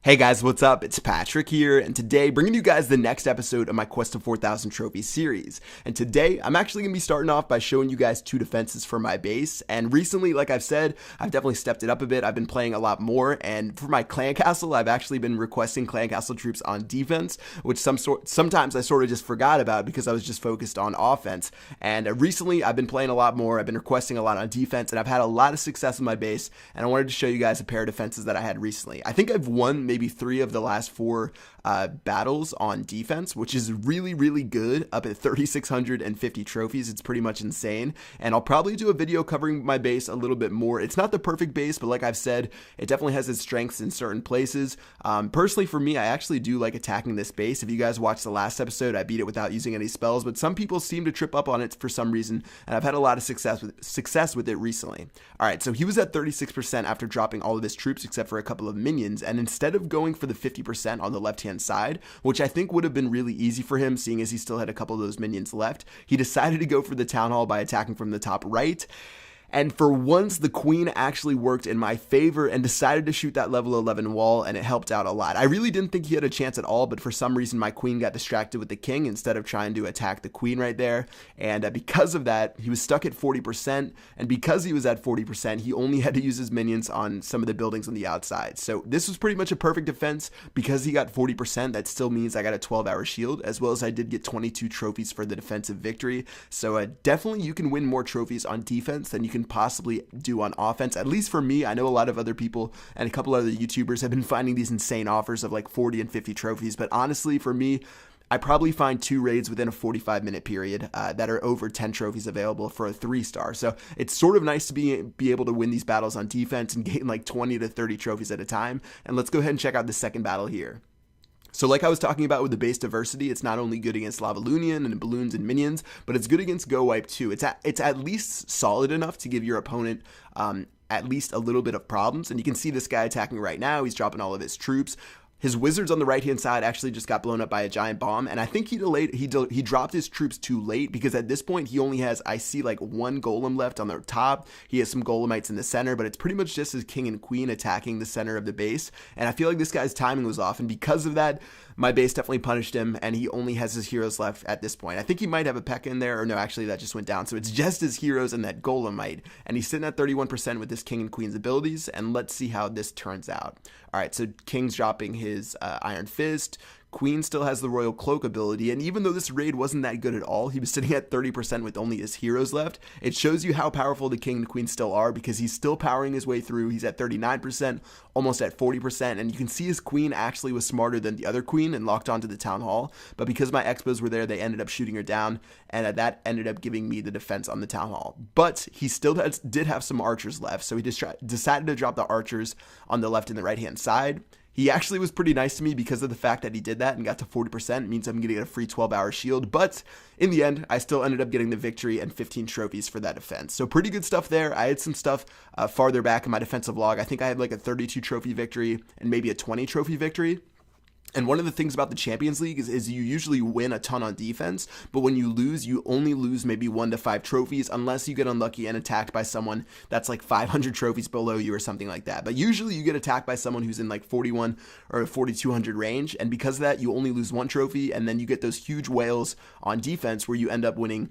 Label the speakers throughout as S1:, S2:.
S1: Hey guys, what's up? It's Patrick here, and today bringing you guys the next episode of my Quest to 4,000 Trophies series. And today, I'm actually going to be starting off by showing you guys two defenses for my base. And recently, like I've said, I've definitely stepped it up a bit. I've been playing a lot more, and for my clan castle, I've actually been requesting clan castle troops on defense, which sometimes I sort of just forgot about because I was just focused on offense. And recently, I've been playing a lot more. I've been requesting a lot on defense, and I've had a lot of success in my base. And I wanted to show you guys a pair of defenses that I had recently. I think I've won maybe 3 of the last 4 battles on defense, which is really, really good, up at 3,650 trophies. It's pretty much insane, and I'll probably do a video covering my base a little bit more. It's not the perfect base, but like I've said, it definitely has its strengths in certain places. Personally, for me, I actually do like attacking this base. If you guys watched the last episode, I beat it without using any spells, but some people seem to trip up on it for some reason, and I've had a lot of success with it recently. All right, so he was at 36% after dropping all of his troops except for a couple of minions, and instead of going for the 50% on the left-hand side, which I think would have been really easy for him, seeing as he still had a couple of those minions left, he decided to go for the town hall by attacking from the top right. And for once, the queen actually worked in my favor and decided to shoot that level 11 wall, and it helped out a lot. I really didn't think he had a chance at all, but for some reason, my queen got distracted with the king instead of trying to attack the queen right there. And because of that, he was stuck at 40%. And because he was at 40%, he only had to use his minions on some of the buildings on the outside. So this was pretty much a perfect defense. Because he got 40%, that still means I got a 12-hour shield, as well as I did get 22 trophies for the defensive victory. So definitely you can win more trophies on defense than you can possibly do on offense. At least for me, I know a lot of other people and a couple other YouTubers have been finding these insane offers of like 40 and 50 trophies, but honestly for me, I probably find 2 raids within a 45-minute period that are over 10 trophies available for a 3-star. So it's sort of nice to be able to win these battles on defense and gain like 20 to 30 trophies at a time. And let's go ahead and check out the second battle here. So like I was talking about with the base diversity, it's not only good against Lavalunian and balloons and minions, but it's good against Go Wipe too. It's at least solid enough to give your opponent at least a little bit of problems. And you can see this guy attacking right now. He's dropping all of his troops. His wizards on the right-hand side actually just got blown up by a giant bomb, and I think he dropped his troops too late, because at this point he only has, I see, like 1 golem left on the top. He has some golemites in the center, but it's pretty much just his king and queen attacking the center of the base, and I feel like this guy's timing was off, and because of that, my base definitely punished him, and he only has his heroes left at this point. I think he might have a P.E.K.K.A in there, or no, actually that just went down, so it's just his heroes and that golemite, and he's sitting at 31% with his king and queen's abilities, and let's see how this turns out. Alright, so King's dropping his Iron Fist. Queen still has the Royal Cloak ability, and even though this raid wasn't that good at all, he was sitting at 30% with only his heroes left. It shows you how powerful the King and Queen still are, because he's still powering his way through. He's at 39%, almost at 40%, and you can see his Queen actually was smarter than the other Queen and locked onto the Town Hall, but because my Expos were there, they ended up shooting her down, and that ended up giving me the defense on the Town Hall. But he still did have some archers left, so he decided to drop the archers on the left and the right-hand side. He actually was pretty nice to me because of the fact that he did that and got to 40%. It means I'm going to get a free 12-hour shield. But in the end, I still ended up getting the victory and 15 trophies for that defense. So pretty good stuff there. I had some stuff farther back in my defensive log. I think I had like a 32 trophy victory and maybe a 20 trophy victory. And one of the things about the Champions League is you usually win a ton on defense, but when you lose, you only lose maybe 1 to 5 trophies unless you get unlucky and attacked by someone that's like 500 trophies below you or something like that. But usually you get attacked by someone who's in like 41 or 4,200 range, and because of that, you only lose 1 trophy, and then you get those huge whales on defense where you end up winning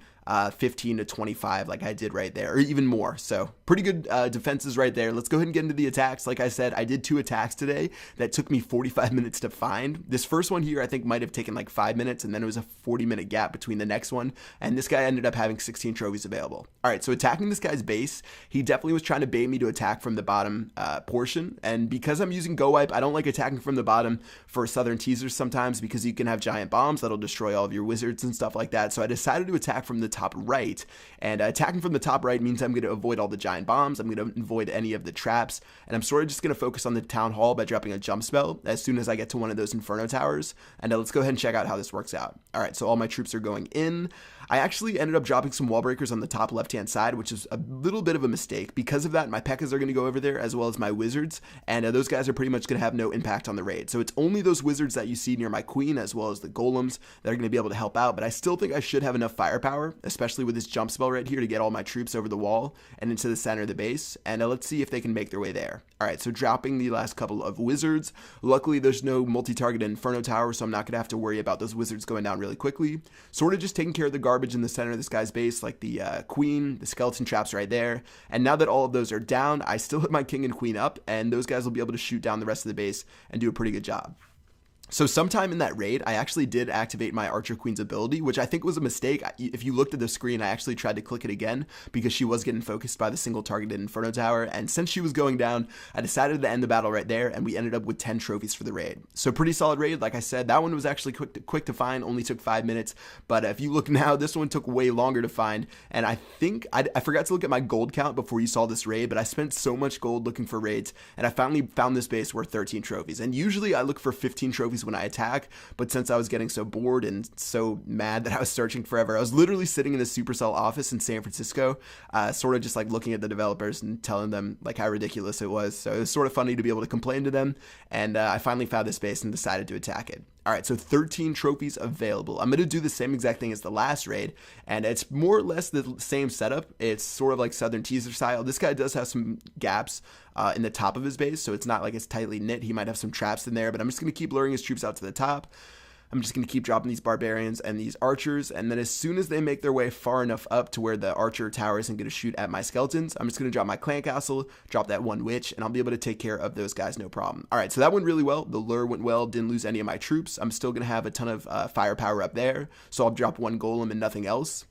S1: 15 to 25 like I did right there, or even more. So pretty good defenses right there. Let's go ahead and get into the attacks. Like I said, I did 2 attacks today that took me 45 minutes to find. This first one here I think might have taken like 5 minutes, and then it was a 40-minute gap between the next one, and this guy ended up having 16 trophies available. Alright, so attacking this guy's base, he definitely was trying to bait me to attack from the bottom portion, and because I'm using Go Wipe, I don't like attacking from the bottom for Southern Teasers sometimes, because you can have giant bombs that'll destroy all of your wizards and stuff like that. So I decided to attack from the top right, and attacking from the top right means I'm going to avoid all the giant bombs, I'm going to avoid any of the traps, and I'm sort of just going to focus on the Town Hall by dropping a jump spell as soon as I get to one of those Inferno Towers. And let's go ahead and check out how this works out. Alright, so all my troops are going in. I actually ended up dropping some wall breakers on the top left-hand side, which is a little bit of a mistake. Because of that, my P.E.K.K.A.s are going to go over there, as well as my wizards, and those guys are pretty much going to have no impact on the raid. So it's only those wizards that you see near my queen, as well as the golems, that are going to be able to help out, but I still think I should have enough firepower, especially with this jump spell right here, to get all my troops over the wall and into the center of the base, and let's see if they can make their way there. Alright, so dropping the last couple of wizards. Luckily, there's no multi-target Inferno Tower, so I'm not going to have to worry about those wizards going down really quickly. Sort of just taking care of the garbage in the center of this guy's base, like the queen, the skeleton traps right there. And now that all of those are down, I still hit my king and queen up, and those guys will be able to shoot down the rest of the base and do a pretty good job. So sometime in that raid, I actually did activate my Archer Queen's ability, which I think was a mistake. If you looked at the screen, I actually tried to click it again because she was getting focused by the single targeted Inferno Tower. And since she was going down, I decided to end the battle right there, and we ended up with 10 trophies for the raid. So pretty solid raid. Like I said, that one was actually quick to find, only took 5 minutes. But if you look now, this one took way longer to find. And I think, I forgot to look at my gold count before you saw this raid, but I spent so much gold looking for raids, and I finally found this base worth 13 trophies. And usually I look for 15 trophies when I attack, but since I was getting so bored and so mad that I was searching forever, I was literally sitting in the Supercell office in San Francisco, sort of just like looking at the developers and telling them like how ridiculous it was. So it was sort of funny to be able to complain to them, and I finally found this base and decided to attack it. Alright, so 13 trophies available. I'm going to do the same exact thing as the last raid, and it's more or less the same setup. It's sort of like Southern Teaser style. This guy does have some gaps in the top of his base, so it's not like it's tightly knit. He might have some traps in there, but I'm just going to keep luring his troops out to the top. I'm just going to keep dropping these barbarians and these archers, and then as soon as they make their way far enough up to where the archer tower isn't going to shoot at my skeletons, I'm just going to drop my clan castle, drop that one witch, and I'll be able to take care of those guys no problem. Alright, so that went really well. The lure went well, didn't lose any of my troops. I'm still going to have a ton of firepower up there, so I'll drop one golem and nothing else.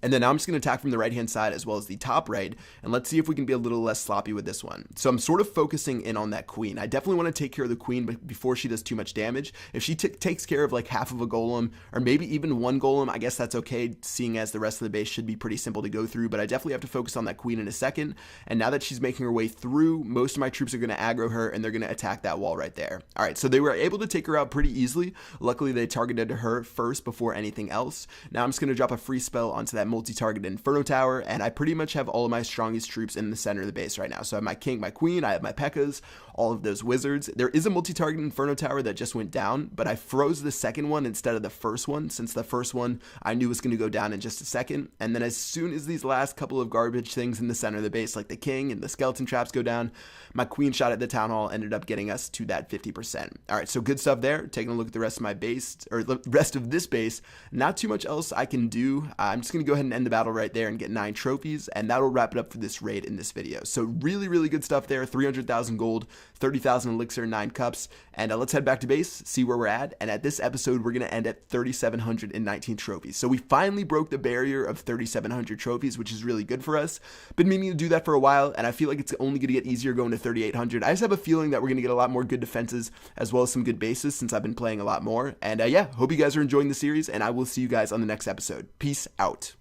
S1: And then now I'm just going to attack from the right-hand side as well as the top right, and let's see if we can be a little less sloppy with this one. So I'm sort of focusing in on that queen. I definitely want to take care of the queen before she does too much damage. If she takes care of like half of a golem, or maybe even one golem, I guess that's okay, seeing as the rest of the base should be pretty simple to go through, but I definitely have to focus on that queen in a second. And now that she's making her way through, most of my troops are going to aggro her, and they're going to attack that wall right there. Alright, so they were able to take her out pretty easily. Luckily, they targeted her first before anything else. Now I'm just going to drop a free spell onto that multi-targeted Inferno Tower, and I pretty much have all of my strongest troops in the center of the base right now. So I have my king, my queen, I have my P.E.K.K.A.s, all of those wizards. There is a multi-target Inferno Tower that just went down, but I froze the second one instead of the first one, since the first one I knew was going to go down in just a second. And then as soon as these last couple of garbage things in the center of the base, like the king and the skeleton traps, go down, my queen shot at the town hall ended up getting us to that 50%. Alright, so good stuff there. Taking a look at the rest of my base, or the rest of this base, not too much else I can do. I'm just going to go ahead and end the battle right there and get 9 trophies, and that'll wrap it up for this raid in this video. So really, really good stuff there. 300,000 gold, 30,000 elixir, 9 cups, and let's head back to base, see where we're at. And at this episode, we're going to end at 3,719 trophies. So we finally broke the barrier of 3,700 trophies, which is really good for us. Been meaning to do that for a while, and I feel like it's only going to get easier going to 3,800. I just have a feeling that we're going to get a lot more good defenses as well as some good bases since I've been playing a lot more. And yeah, hope you guys are enjoying the series, and I will see you guys on the next episode. Peace out.